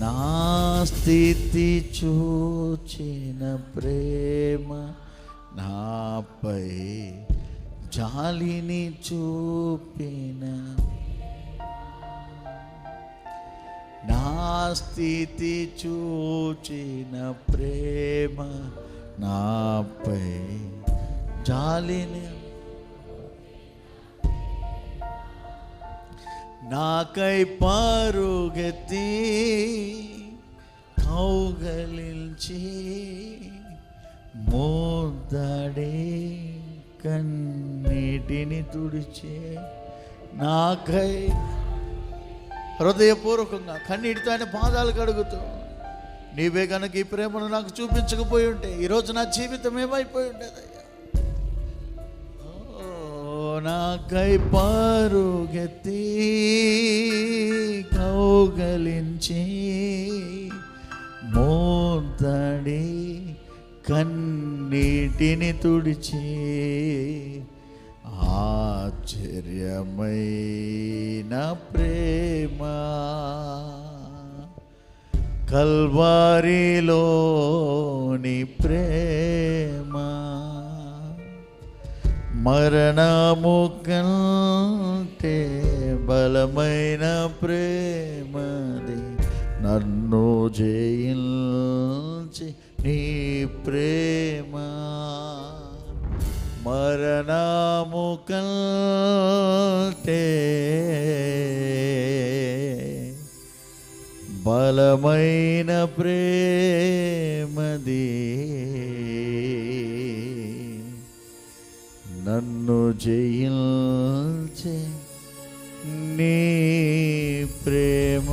నా స్థితి చూచిన ప్రేమ నాపై జాలిని చూపిన, నా స్థితి చూచిన ప్రేమ నాపై జాలిని, నాకై పరుగెత్తి కౌగలించి మోదడే కన్నీటిని తుడిచే, నాకై హృదయపూర్వకంగా కన్నీటితో ఆయన పాదాలు కడుగుతూ, నీవే కనుక ఈ ప్రేమను నాకు చూపించకపోయి ఉంటే ఈరోజు నా జీవితం ఏమైపోయి ఉండేదయ్యా. నాకై పరుగెత్తి కౌగలించి మోదడి కన్నీటిని తుడిచి, ఆశ్చర్యమైన ప్రేమ కల్వారిలోని ప్రేమ, మరణము కంటే బలమైన ప్రేమది, నన్ను జయించి నీ ప్రేమ, మరణము కంటే బలమైన ప్రేమది, నన్ను జయించే నీ ప్రేమ.